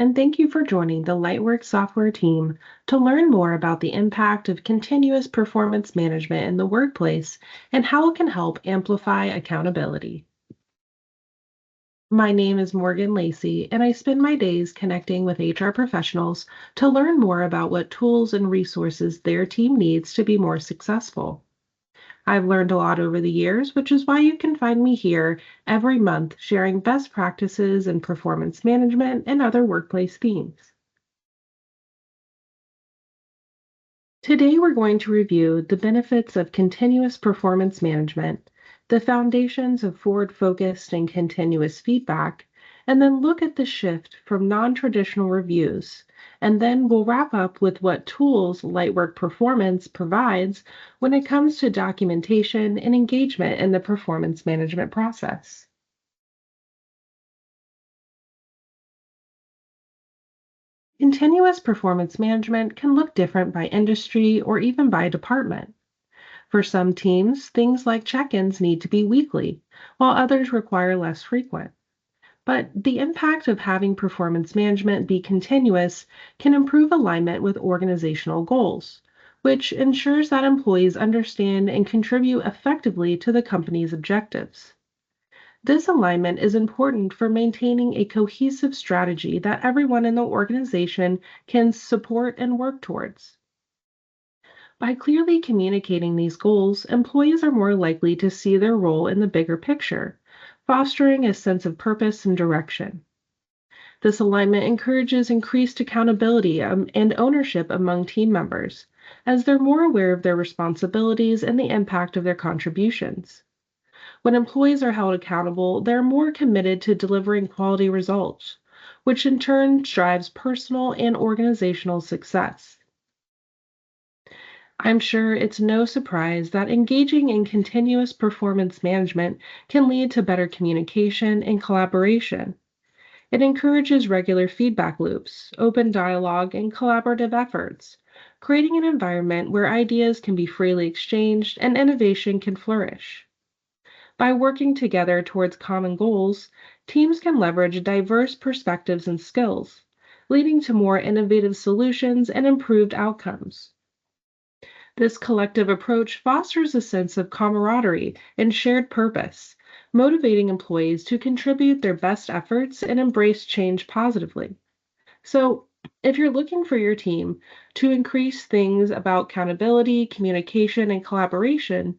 and thank you for joining the Lightworks software team to learn more about the impact of continuous performance management in the workplace and how it can help amplify accountability. My name is Morgan Lacey, and I spend my days connecting with HR professionals to learn more about what tools and resources their team needs to be more successful. I've learned a lot over the years, which is why you can find me here every month sharing best practices in performance management and other workplace themes. Today, we're going to review the benefits of continuous performance management, the foundations of forward-focused and continuous feedback, and then look at the shift from non-traditional reviews. And then we'll wrap up with what tools Lightwork Performance provides when it comes to documentation and engagement in the performance management process. Continuous performance management can look different by industry or even by department. For some teams, things like check-ins need to be weekly, while others require less frequent. But the impact of having performance management be continuous can improve alignment with organizational goals, which ensures that employees understand and contribute effectively to the company's objectives. This alignment is important for maintaining a cohesive strategy that everyone in the organization can support and work towards. By clearly communicating these goals, employees are more likely to see their role in the bigger picture, fostering a sense of purpose and direction. This alignment encourages increased accountability and ownership among team members, as they're more aware of their responsibilities and the impact of their contributions. When employees are held accountable, they're more committed to delivering quality results, which in turn drives personal and organizational success. I'm sure it's no surprise that engaging in continuous performance management can lead to better communication and collaboration. It encourages regular feedback loops, open dialogue, and collaborative efforts, creating an environment where ideas can be freely exchanged and innovation can flourish. By working together towards common goals, teams can leverage diverse perspectives and skills, leading to more innovative solutions and improved outcomes. This collective approach fosters a sense of camaraderie and shared purpose, motivating employees to contribute their best efforts and embrace change positively. So, if you're looking for your team to increase things about accountability, communication, and collaboration,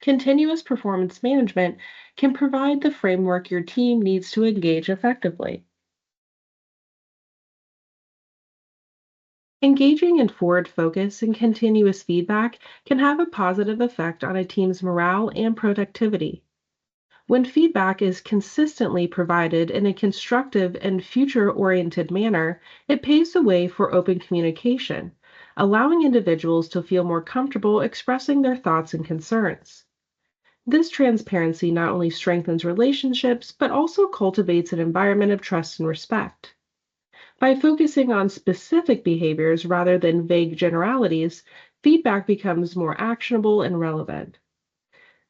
continuous performance management can provide the framework your team needs to engage effectively. Engaging in forward focus and continuous feedback can have a positive effect on a team's morale and productivity. When feedback is consistently provided in a constructive and future oriented manner, it paves the way for open communication, allowing individuals to feel more comfortable expressing their thoughts and concerns. This transparency not only strengthens relationships, but also cultivates an environment of trust and respect. By focusing on specific behaviors rather than vague generalities, feedback becomes more actionable and relevant.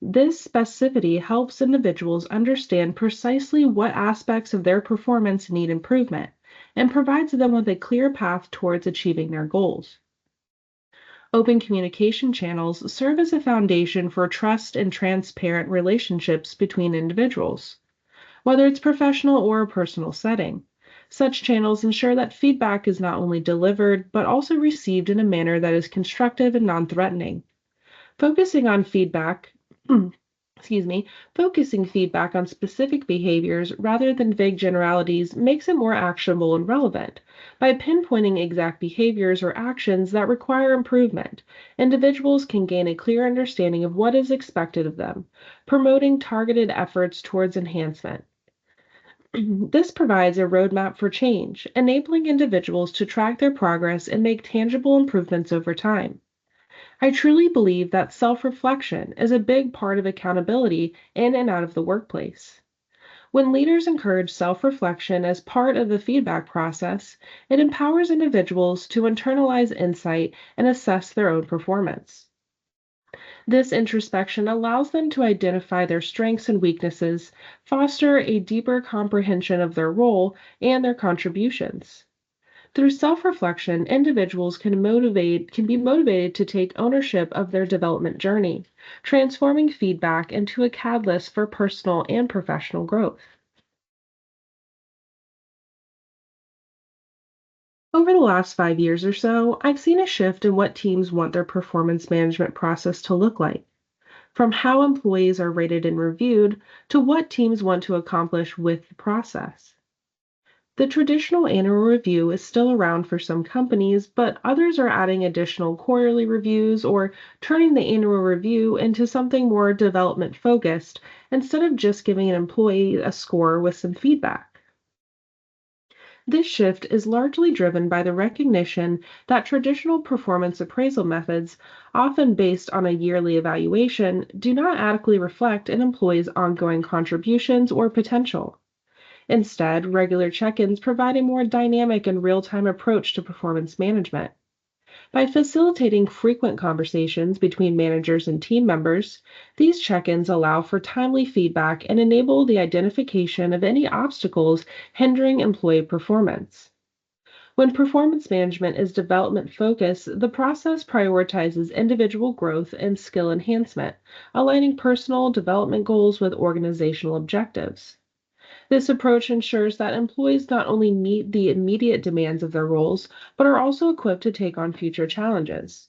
This specificity helps individuals understand precisely what aspects of their performance need improvement and provides them with a clear path towards achieving their goals. Open communication channels serve as a foundation for trust and transparent relationships between individuals, whether it's professional or a personal setting. Such channels ensure that feedback is not only delivered, but also received in a manner that is constructive and non-threatening. Focusing on feedback, focusing feedback on specific behaviors rather than vague generalities makes it more actionable and relevant. By pinpointing exact behaviors or actions that require improvement, individuals can gain a clear understanding of what is expected of them, promoting targeted efforts towards enhancement. This provides a roadmap for change, enabling individuals to track their progress and make tangible improvements over time. I truly believe that self-reflection is a big part of accountability in and out of the workplace. When leaders encourage self-reflection as part of the feedback process, it empowers individuals to internalize insight and assess their own performance. This introspection allows them to identify their strengths and weaknesses, foster a deeper comprehension of their role and their contributions. Through self-reflection, individuals can be motivated to take ownership of their development journey, transforming feedback into a catalyst for personal and professional growth. Over the last 5 years or so, I've seen a shift in what teams want their performance management process to look like, from how employees are rated and reviewed to what teams want to accomplish with the process. The traditional annual review is still around for some companies, but others are adding additional quarterly reviews or turning the annual review into something more development focused instead of just giving an employee a score with some feedback. This shift is largely driven by the recognition that traditional performance appraisal methods, often based on a yearly evaluation, do not adequately reflect an employee's ongoing contributions or potential. Instead, regular check ins provide a more dynamic and real time approach to performance management. By facilitating frequent conversations between managers and team members, these check ins allow for timely feedback and enable the identification of any obstacles hindering employee performance. When performance management is development focused, the process prioritizes individual growth and skill enhancement, aligning personal development goals with organizational objectives. This approach ensures that employees not only meet the immediate demands of their roles, but are also equipped to take on future challenges.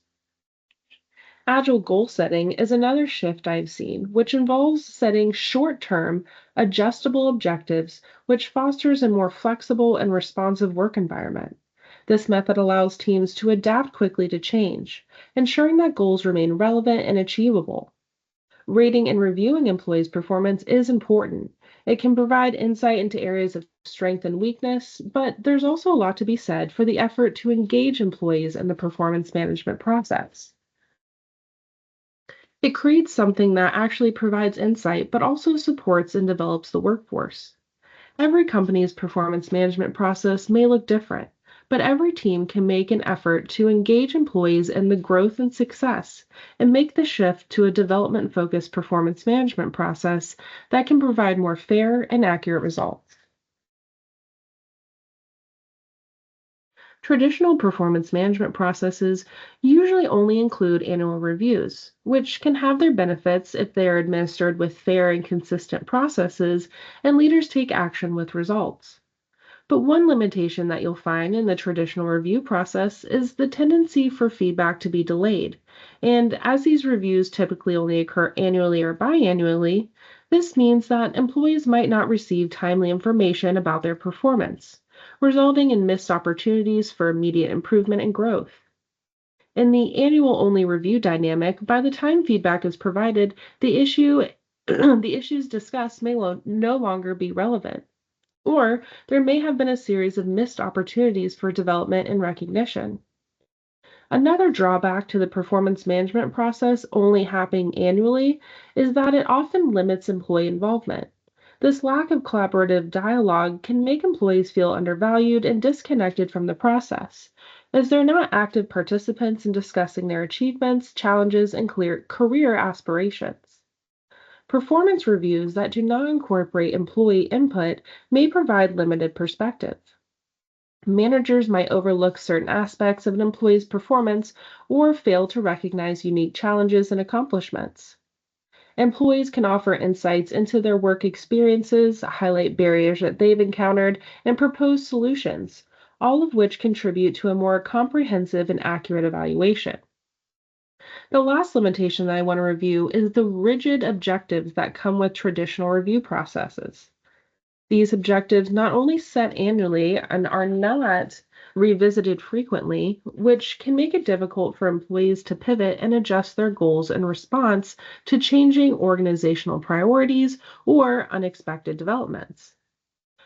Agile goal setting is another shift I've seen, which involves setting short term, adjustable objectives, which fosters a more flexible and responsive work environment. This method allows teams to adapt quickly to change, ensuring that goals remain relevant and achievable. Rating and reviewing employees' performance is important. It can provide insight into areas of strength and weakness, but there's also a lot to be said for the effort to engage employees in the performance management process. It creates something that actually provides insight but also supports and develops the workforce. Every company's performance management process may look different, but every team can make an effort to engage employees in the growth and success and make the shift to a development focused performance management process that can provide more fair and accurate results. Traditional performance management processes usually only include annual reviews, which can have their benefits if they are administered with fair and consistent processes and leaders take action with results. But one limitation that you'll find in the traditional review process is the tendency for feedback to be delayed. And as these reviews typically only occur annually or biannually, this means that employees might not receive timely information about their performance, resulting in missed opportunities for immediate improvement and growth. In the annual only review dynamic, by the time feedback is provided, the the issues discussed may no longer be relevant. Or there may have been a series of missed opportunities for development and recognition. Another drawback to the performance management process only happening annually is that it often limits employee involvement. This lack of collaborative dialogue can make employees feel undervalued and disconnected from the process, as they're not active participants in discussing their achievements, challenges, and clear career aspirations. Performance reviews that do not incorporate employee input may provide limited perspective. Managers might overlook certain aspects of an employee's performance or fail to recognize unique challenges and accomplishments. Employees can offer insights into their work experiences, highlight barriers that they've encountered, and propose solutions, all of which contribute to a more comprehensive and accurate evaluation. The last limitation that I want to review is the rigid objectives that come with traditional review processes. These objectives not only set annually and are not revisited frequently, which can make it difficult for employees to pivot and adjust their goals in response to changing organizational priorities or unexpected developments.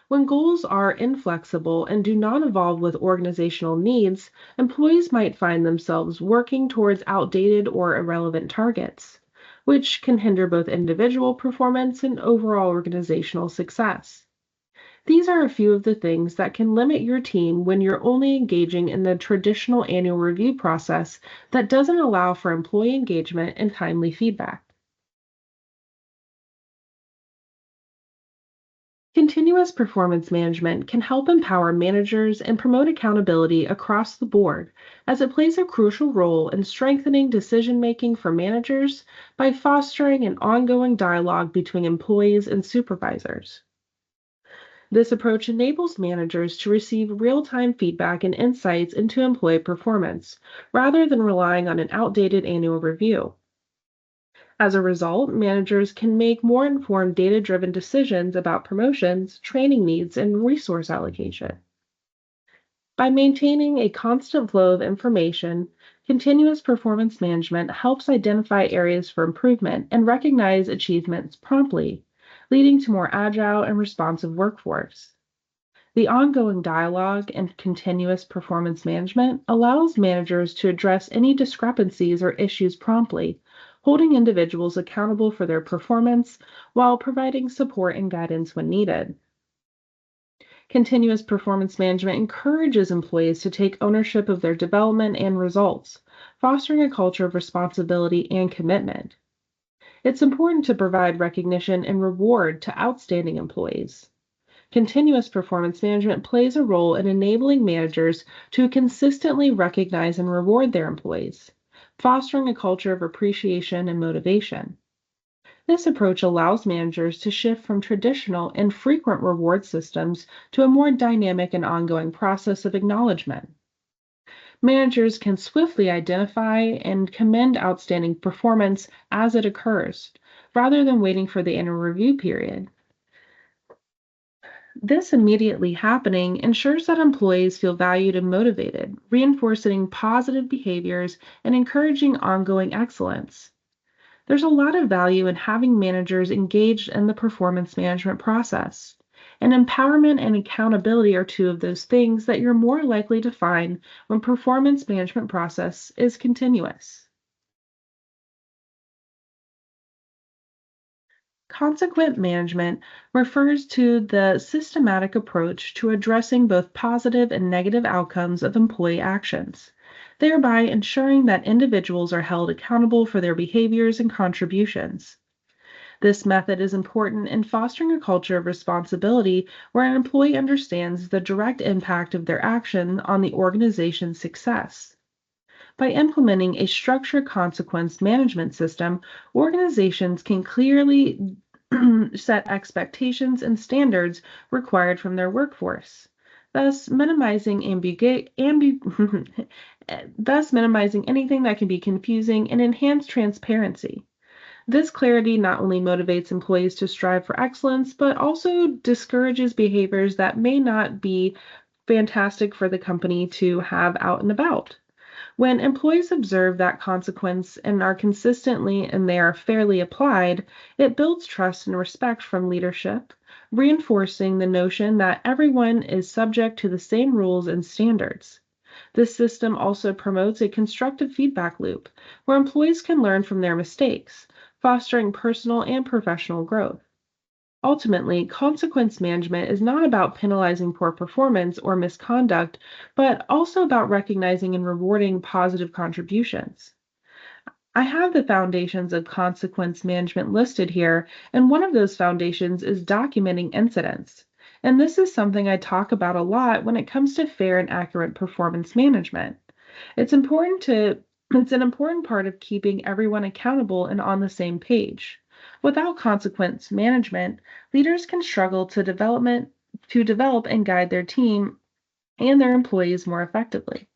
When goals are inflexible and do not evolve with organizational needs, employees might find themselves working towards outdated or irrelevant targets, which can hinder both individual performance and overall organizational success. These are a few of the things that can limit your team when you're only engaging in the traditional annual review process that doesn't allow for employee engagement and timely feedback. Continuous performance management can help empower managers and promote accountability across the board, as it plays a crucial role in strengthening decision making for managers by fostering an ongoing dialogue between employees and supervisors. This approach enables managers to receive real time feedback and insights into employee performance, rather than relying on an outdated annual review. As a result, managers can make more informed data driven decisions about promotions, training needs, and resource allocation. By maintaining a constant flow of information, continuous performance management helps identify areas for improvement and recognize achievements promptly, leading to more agile and responsive workforce. The ongoing dialogue and continuous performance management allows managers to address any discrepancies or issues promptly, holding individuals accountable for their performance while providing support and guidance when needed. Continuous performance management encourages employees to take ownership of their development and results, fostering a culture of responsibility and commitment. It's important to provide recognition and reward to outstanding employees. Continuous performance management plays a role in enabling managers to consistently recognize and reward their employees, fostering a culture of appreciation and motivation. This approach allows managers to shift from traditional and frequent reward systems to a more dynamic and ongoing process of acknowledgement. Managers can swiftly identify and commend outstanding performance as it occurs, rather than waiting for the annual review period. This immediately happening ensures that employees feel valued and motivated, reinforcing positive behaviors and encouraging ongoing excellence. There's a lot of value in having managers engaged in the performance management process. And empowerment and accountability are two of those things that you're more likely to find when performance management process is continuous. Consequent management refers to the systematic approach to addressing both positive and negative outcomes of employee actions, thereby ensuring that individuals are held accountable for their behaviors and contributions. This method is important in fostering a culture of responsibility where an employee understands the direct impact of their action on the organization's success. By implementing a structured consequence management system, organizations can clearly set expectations and standards required from their workforce, thus minimizing thus minimizing anything that can be confusing and enhance transparency. This clarity not only motivates employees to strive for excellence, but also discourages behaviors that may not be fantastic for the company to have out and about. When employees observe that consequence and are consistently and they are fairly applied, it builds trust and respect from leadership, reinforcing the notion that everyone is subject to the same rules and standards. This system also promotes a constructive feedback loop where employees can learn from their mistakes, fostering personal and professional growth. Ultimately, consequence management is not about penalizing poor performance or misconduct, but also about recognizing and rewarding positive contributions. I have the foundations of consequence management listed here, and one of those foundations is documenting incidents. And this is something I talk about a lot when it comes to fair and accurate performance management. It's important to it's an important part of keeping everyone accountable and on the same page. Without consequence management, leaders can struggle to develop and guide their team and their employees more effectively.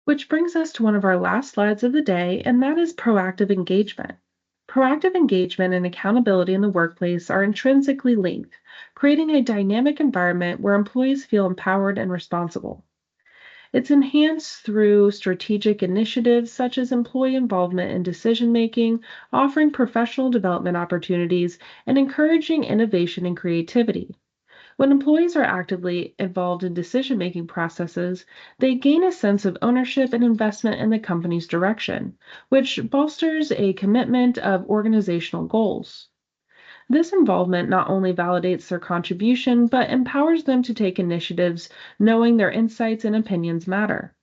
Which brings us to one of our last slides of the day, and that is proactive engagement. Proactive engagement and accountability in the workplace are intrinsically linked, creating a dynamic environment where employees feel empowered and responsible. It's enhanced through strategic initiatives such as employee involvement in decision making, offering professional development opportunities, and encouraging innovation and creativity. When employees are actively involved in decision-making processes, they gain a sense of ownership and investment in the company's direction, which bolsters a commitment of organizational goals. This involvement not only validates their contribution, but empowers them to take initiatives knowing their insights and opinions matter.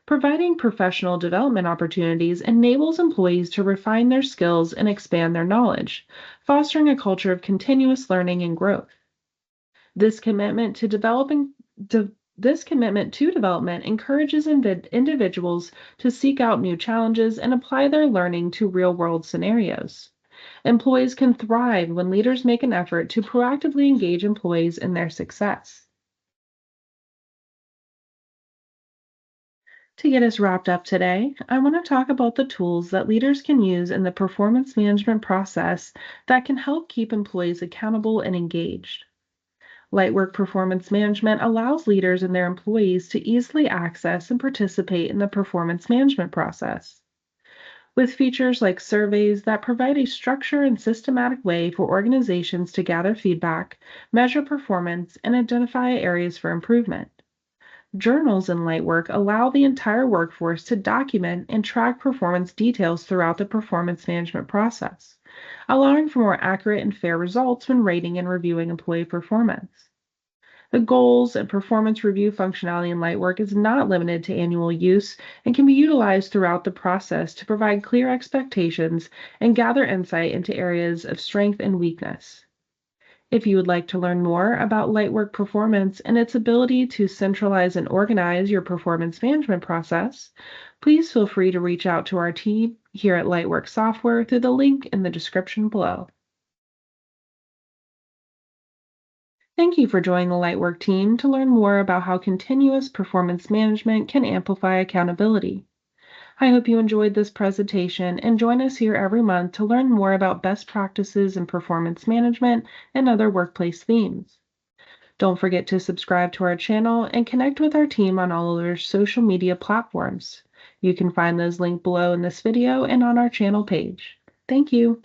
Providing professional development opportunities enables employees to refine their skills and expand their knowledge, fostering a culture of continuous learning and growth. This commitment to developing de- this commitment to development encourages individuals to seek out new challenges and apply their learning to real-world scenarios. Employees can thrive when leaders make an effort to proactively engage employees in their success. To get us wrapped up today, I want to talk about the tools that leaders can use in the performance management process that can help keep employees accountable and engaged. Lightwork Performance Management allows leaders and their employees to easily access and participate in the performance management process. With features like surveys that provide a structured and systematic way for organizations to gather feedback, measure performance, and identify areas for improvement. Journals in Lightwork allow the entire workforce to document and track performance details throughout the performance management process, allowing for more accurate and fair results when rating and reviewing employee performance. The goals and performance review functionality in Lightwork is not limited to annual use and can be utilized throughout the process to provide clear expectations and gather insight into areas of strength and weakness. If you would like to learn more about Lightwork Performance and its ability to centralize and organize your performance management process, please feel free to reach out to our team here at Lightwork Software through the link in the description below. Thank you for joining the Lightwork team to learn more about how continuous performance management can amplify accountability. I hope you enjoyed this presentation and join us here every month to learn more about best practices in performance management and other workplace themes. Don't forget to subscribe to our channel and connect with our team on all of our social media platforms. You can find those linked below in this video and on our channel page. Thank you.